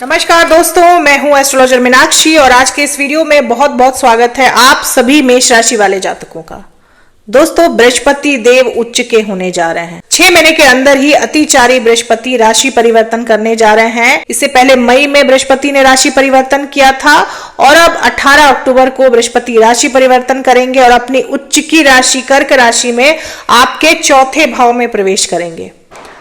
नमस्कार दोस्तों, मैं हूं एस्ट्रोलॉजर मीनाक्षी और आज के इस वीडियो में बहुत बहुत स्वागत है आप सभी मेष राशि वाले जातकों का। दोस्तों, बृहस्पति देव उच्च के होने जा रहे हैं। 6 महीने के अंदर ही अतिचारी बृहस्पति राशि परिवर्तन करने जा रहे हैं। इससे पहले मई में बृहस्पति ने राशि परिवर्तन किया था और अब 18 अक्टूबर को बृहस्पति राशि परिवर्तन करेंगे और अपनी उच्च की राशि कर्क राशि में आपके चौथे भाव में प्रवेश करेंगे।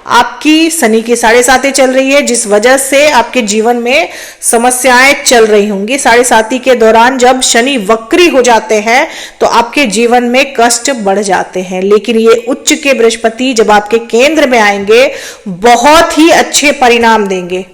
आपकी शनि की 7.5 चल रही है, जिस वजह से आपके जीवन में समस्याएं चल रही होंगी। 7.5 के दौरान जब शनि वक्री हो जाते हैं तो आपके जीवन में कष्ट बढ़ जाते हैं, लेकिन ये उच्च के बृहस्पति जब आपके केंद्र में आएंगे बहुत ही अच्छे परिणाम देंगे।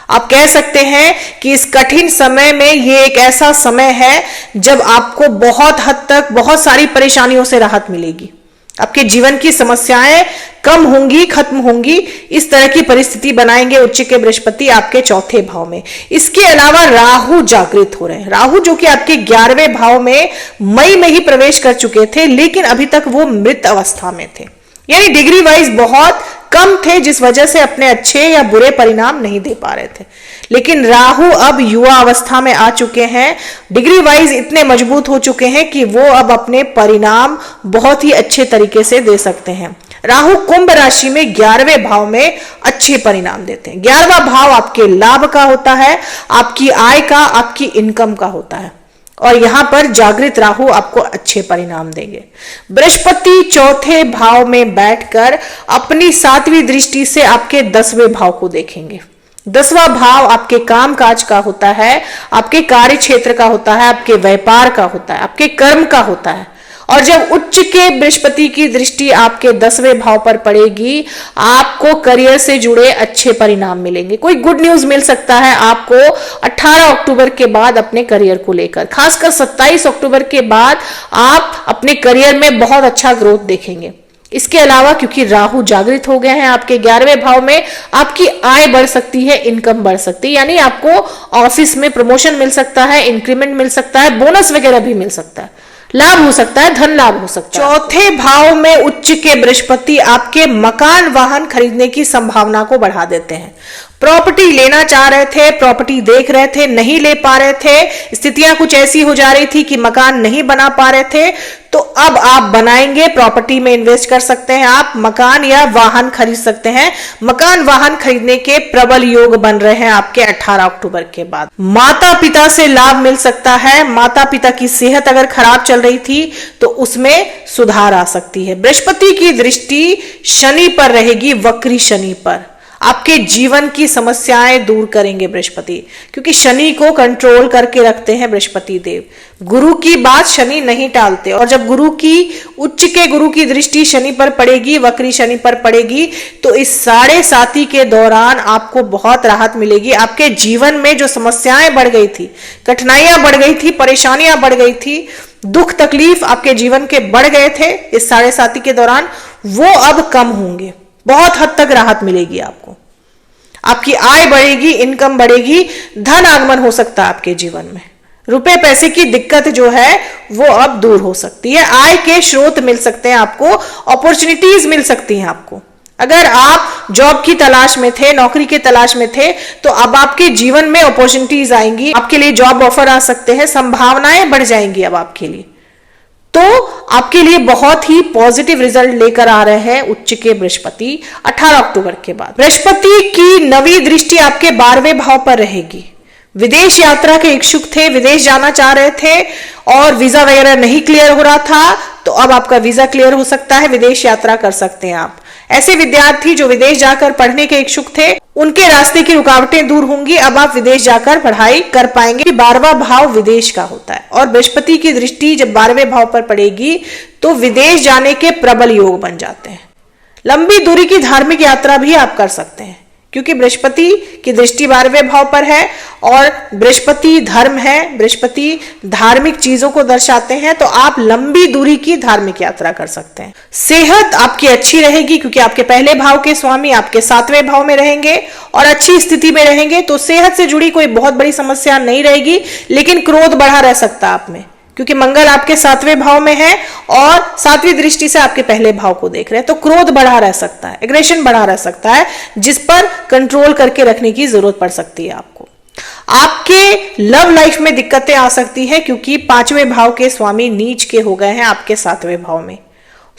आप कह सकते हैं कि इस कठिन समय में ये एक ऐसा समय है जब आपको बहुत हद तक बहुत सारी परेशानियों से राहत मिलेगी। आपके जीवन की समस्याएं कम होंगी, खत्म होंगी। इस तरह की परिस्थिति बनाएंगे उच्च के बृहस्पति आपके चौथे भाव में। इसके अलावा राहु जागृत हो रहे हैं। राहु जो कि आपके 11वें भाव में मई में ही प्रवेश कर चुके थे, लेकिन अभी तक वो मृत अवस्था में थे, यानी डिग्री वाइज बहुत कम थे, जिस वजह से अपने अच्छे या बुरे परिणाम नहीं दे पा रहे थे। लेकिन राहु अब युवा अवस्था में आ चुके हैं, डिग्री वाइज इतने मजबूत हो चुके हैं कि वो अब अपने परिणाम बहुत ही अच्छे तरीके से दे सकते हैं। राहु कुंभ राशि में 11वें भाव में अच्छे परिणाम देते हैं। 11वां भाव आपके लाभ का होता है, आपकी आय का, आपकी इनकम का होता है, और यहां पर जागृत राहु आपको अच्छे परिणाम देंगे। बृहस्पति चौथे भाव में बैठकर अपनी 7वीं दृष्टि से आपके 10वें भाव को देखेंगे। 10वां भाव आपके काम काज का होता है, आपके कार्य क्षेत्र का होता है, आपके व्यापार का होता है, आपके कर्म का होता है। और जब उच्च के बृहस्पति की दृष्टि आपके 10वें भाव पर पड़ेगी, आपको करियर से जुड़े अच्छे परिणाम मिलेंगे। कोई गुड न्यूज मिल सकता है आपको 18 अक्टूबर के बाद अपने करियर को लेकर। खासकर 27 अक्टूबर के बाद आप अपने करियर में बहुत अच्छा ग्रोथ देखेंगे। इसके अलावा क्योंकि राहु जागृत हो गए हैं आपके 11वें भाव में, आपकी आय बढ़ सकती है, इनकम बढ़ सकती है, यानी आपको ऑफिस में प्रमोशन मिल सकता है, इंक्रीमेंट मिल सकता है, बोनस वगैरह भी मिल सकता है, लाभ हो सकता है, धन लाभ हो सकता है। चौथे भाव में उच्च के बृहस्पति आपके मकान वाहन खरीदने की संभावना को बढ़ा देते हैं। प्रॉपर्टी लेना चाह रहे थे, प्रॉपर्टी देख रहे थे, नहीं ले पा रहे थे, स्थितियां कुछ ऐसी हो जा रही थी कि मकान नहीं बना पा रहे थे, तो अब आप बनाएंगे। प्रॉपर्टी में इन्वेस्ट कर सकते हैं, आप मकान या वाहन खरीद सकते हैं। मकान वाहन खरीदने के प्रबल योग बन रहे हैं आपके 18 अक्टूबर के बाद। माता पिता से लाभ मिल सकता है। माता पिता की सेहत अगर खराब चल रही थी तो उसमें सुधार आ सकती है। बृहस्पति की दृष्टि शनि पर रहेगी, वक्री शनि पर। आपके जीवन की समस्याएं दूर करेंगे बृहस्पति, क्योंकि शनि को कंट्रोल करके रखते हैं बृहस्पति देव। गुरु की बात शनि नहीं टालते, और जब गुरु की दृष्टि शनि पर पड़ेगी, वक्री शनि पर पड़ेगी, तो इस 7.5 के दौरान आपको बहुत राहत मिलेगी। आपके जीवन में जो समस्याएं बढ़ गई थी, कठिनाइयां बढ़ गई थी, परेशानियां बढ़ गई थी, दुख तकलीफ आपके जीवन के बढ़ गए थे इस 7.5 के दौरान, वो अब कम होंगे। बहुत हद तक राहत मिलेगी आपको। आपकी आय बढ़ेगी, इनकम बढ़ेगी, धन आगमन हो सकता है आपके जीवन में। रुपए पैसे की दिक्कत जो है वो अब दूर हो सकती है। आय के स्रोत मिल सकते हैं आपको, अपॉर्चुनिटीज मिल सकती हैं आपको। अगर आप जॉब की तलाश में थे, नौकरी के तलाश में थे, तो अब आपके जीवन में अपॉर्चुनिटीज आएंगी। आपके लिए जॉब ऑफर आ सकते हैं, संभावनाएं बढ़ जाएंगी अब आपके लिए। तो आपके लिए बहुत ही पॉजिटिव रिजल्ट लेकर आ रहे हैं उच्च के बृहस्पति 18 अक्टूबर के बाद। बृहस्पति की 9वीं दृष्टि आपके 12वें भाव पर रहेगी। विदेश यात्रा के इच्छुक थे, विदेश जाना चाह रहे थे और वीजा वगैरह नहीं क्लियर हो रहा था, तो अब आपका वीजा क्लियर हो सकता है, विदेश यात्रा कर सकते हैं आप। ऐसे विद्यार्थी जो विदेश जाकर पढ़ने के इच्छुक थे, उनके रास्ते की रुकावटें दूर होंगी। अब आप विदेश जाकर पढ़ाई कर पाएंगे। 12वां भाव विदेश का होता है, और बृहस्पति की दृष्टि जब 12वें भाव पर पड़ेगी तो विदेश जाने के प्रबल योग बन जाते हैं। लंबी दूरी की धार्मिक यात्रा भी आप कर सकते हैं, क्योंकि बृहस्पति की दृष्टि 12वें भाव पर है और बृहस्पति धर्म है, बृहस्पति धार्मिक चीजों को दर्शाते हैं, तो आप लंबी दूरी की धार्मिक यात्रा कर सकते हैं। सेहत आपकी अच्छी रहेगी, क्योंकि आपके पहले भाव के स्वामी आपके 7वें भाव में रहेंगे और अच्छी स्थिति में रहेंगे, तो सेहत से जुड़ी कोई बहुत बड़ी समस्या नहीं रहेगी। लेकिन क्रोध बढ़ा रह सकता है आप में, क्योंकि मंगल आपके 7वें भाव में है और 7वीं दृष्टि से आपके पहले भाव को देख रहे हैं, तो क्रोध बढ़ा रह सकता है, एग्रेशन बढ़ा रह सकता है, जिस पर कंट्रोल करके रखने की जरूरत पड़ सकती है आपको। आपके लव लाइफ में दिक्कतें आ सकती है क्योंकि 5वें भाव के स्वामी नीच के हो गए हैं आपके 7वें भाव में।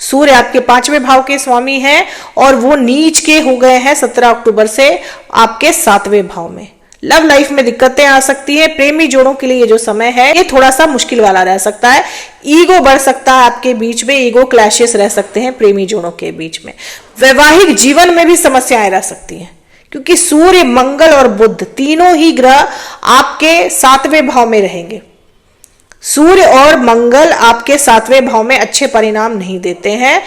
सूर्य आपके 5वें भाव के स्वामी हैं और वो नीच के हो गए हैं 17 अक्टूबर से आपके 7वें भाव में। लव लाइफ में दिक्कतें आ सकती है। प्रेमी जोड़ों के लिए ये जो समय है ये थोड़ा सा मुश्किल वाला रह सकता है। ईगो बढ़ सकता है आपके बीच में, ईगो क्लैशेस रह सकते हैं प्रेमी जोड़ों के बीच में। वैवाहिक जीवन में भी समस्याएं रह सकती हैं क्योंकि सूर्य, मंगल और बुध तीनों ही ग्रह आपके 7वें भाव में रहेंगे। सूर्य और मंगल आपके 7वें भाव में अच्छे परिणाम नहीं देते हैं।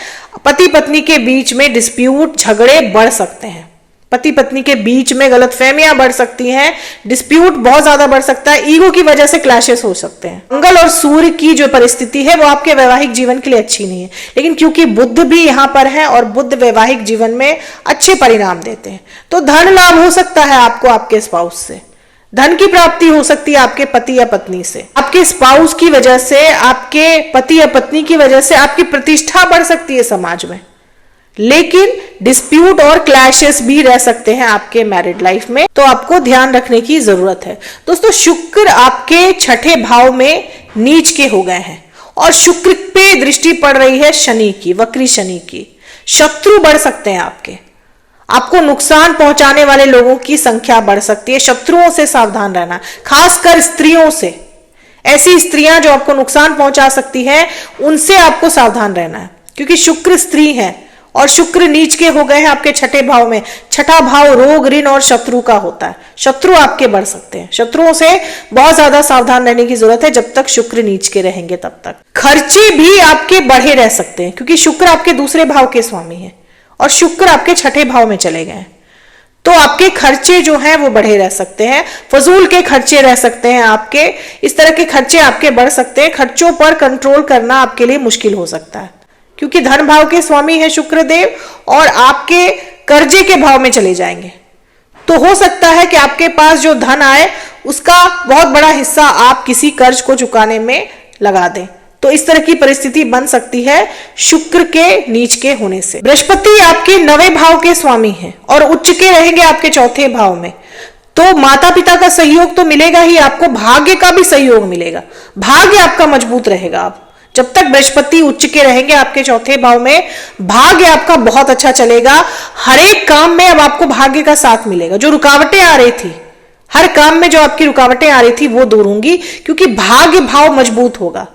पति पत्नी के बीच में डिस्प्यूट, झगड़े बढ़ सकते हैं। पति पत्नी के बीच में गलतफहमियां बढ़ सकती हैं, डिस्प्यूट बहुत ज्यादा बढ़ सकता है, ईगो की वजह से क्लैशेस हो सकते हैं। मंगल और सूर्य की जो परिस्थिति है वो आपके वैवाहिक जीवन के लिए अच्छी नहीं है, लेकिन क्योंकि बुध भी यहां पर है और बुध वैवाहिक जीवन में अच्छे परिणाम देते हैं, तो धन लाभ हो सकता है आपको आपके स्पाउस से। धन की प्राप्ति हो सकती है आपके पति या पत्नी से। आपके स्पाउस की वजह से, आपके पति या पत्नी की वजह से आपकी प्रतिष्ठा बढ़ सकती है समाज में, लेकिन डिस्प्यूट और क्लैशेस भी रह सकते हैं आपके मैरिड लाइफ में, तो आपको ध्यान रखने की जरूरत है। दोस्तों, शुक्र आपके 6ठे भाव में नीच के हो गए हैं और शुक्र पे दृष्टि पड़ रही है शनि की, वक्री शनि की। शत्रु बढ़ सकते हैं आपको नुकसान पहुंचाने वाले लोगों की संख्या बढ़ सकती है। शत्रुओं से सावधान रहना, खासकर स्त्रियों से। ऐसी स्त्रियां जो आपको नुकसान पहुंचा सकती है उनसे आपको सावधान रहना है क्योंकि शुक्र स्त्री है और शुक्र नीच के हो गए हैं आपके 6ठे भाव में। 6ठा भाव रोग, ऋण और शत्रु का होता है। शत्रु आपके बढ़ सकते हैं, शत्रुओं से बहुत ज्यादा सावधान रहने की जरूरत है जब तक शुक्र नीच के रहेंगे तब तक। खर्चे भी आपके बढ़े रह सकते हैं क्योंकि शुक्र आपके दूसरे भाव के स्वामी है और शुक्र आपके 6ठे भाव में चले गए, तो आपके खर्चे जो हैं वो बढ़े रह सकते हैं। फजूल के खर्चे रह सकते हैं आपके, इस तरह के खर्चे आपके बढ़ सकते हैं। खर्चों पर कंट्रोल करना आपके लिए मुश्किल हो सकता है क्योंकि धन भाव के स्वामी है शुक्रदेव और आपके कर्जे के भाव में चले जाएंगे, तो हो सकता है कि आपके पास जो धन आए उसका बहुत बड़ा हिस्सा आप किसी कर्ज को चुकाने में लगा दें। तो इस तरह की परिस्थिति बन सकती है शुक्र के नीच के होने से। बृहस्पति आपके 9वें भाव के स्वामी हैं और उच्च के रहेंगे आपके 4थे भाव में, तो माता पिता का सहयोग तो मिलेगा ही, आपको भाग्य का भी सहयोग मिलेगा। भाग्य आपका मजबूत रहेगा। आप जब तक बृहस्पति उच्च के रहेंगे आपके 4थे भाव में, भाग्य आपका बहुत अच्छा चलेगा। हर एक काम में अब आपको भाग्य का साथ मिलेगा। जो रुकावटें आ रही थी, हर काम में जो आपकी रुकावटें आ रही थी वो दूर होंगी क्योंकि भाग्य भाव मजबूत होगा।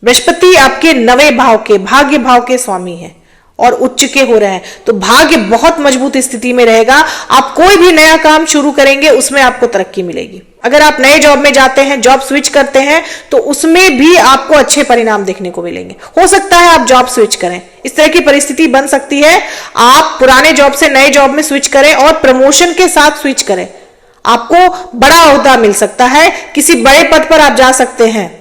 बृहस्पति आपके 9वें भाव के, भाग्य भाव के स्वामी हैं और उच्च के हो रहे हैं, तो भाग्य बहुत मजबूत स्थिति में रहेगा। आप कोई भी नया काम शुरू करेंगे उसमें आपको तरक्की मिलेगी। अगर आप नए जॉब में जाते हैं, जॉब स्विच करते हैं, तो उसमें भी आपको अच्छे परिणाम देखने को मिलेंगे। हो सकता है आप जॉब स्विच करें, इस तरह की परिस्थिति बन सकती है। आप पुराने जॉब से नए जॉब में स्विच करें और प्रमोशन के साथ स्विच करें, आपको बड़ा ओहदा मिल सकता है, किसी बड़े पद पर आप जा सकते हैं।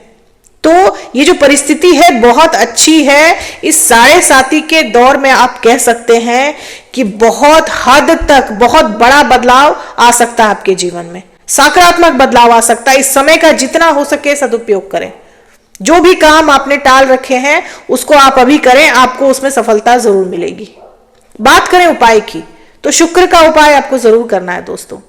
तो ये जो परिस्थिति है बहुत अच्छी है। इस साढ़े साती के दौर में आप कह सकते हैं कि बहुत हद तक बहुत बड़ा बदलाव आ सकता है आपके जीवन में, सकारात्मक बदलाव आ सकता है। इस समय का जितना हो सके सदुपयोग करें। जो भी काम आपने टाल रखे हैं उसको आप अभी करें, आपको उसमें सफलता जरूर मिलेगी। बात करें उपाय की, तो शुक्र का उपाय आपको जरूर करना है दोस्तों।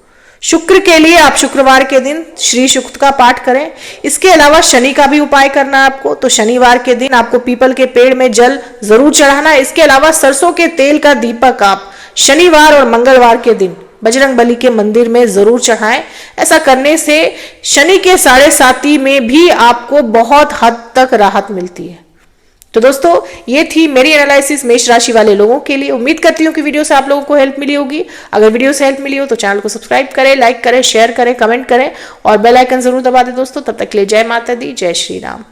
शुक्र के लिए आप शुक्रवार के दिन श्री सूक्त का पाठ करें। इसके अलावा शनि का भी उपाय करना है आपको, तो शनिवार के दिन आपको पीपल के पेड़ में जल जरूर चढ़ाना है। इसके अलावा सरसों के तेल का दीपक आप शनिवार और मंगलवार के दिन बजरंग बली के मंदिर में जरूर चढ़ाएं। ऐसा करने से शनि के साढ़े साती में भी आपको बहुत हद तक राहत मिलती है। तो दोस्तों, ये थी मेरी एनालिसिस मेष राशि वाले लोगों के लिए। उम्मीद करती हूँ कि वीडियो से आप लोगों को हेल्प मिली होगी। अगर वीडियो से हेल्प मिली हो तो चैनल को सब्सक्राइब करें, लाइक करें, शेयर करें, कमेंट करें और बेल आइकन जरूर दबा दें दोस्तों। तब तक के लिए जय माता दी, जय श्री राम।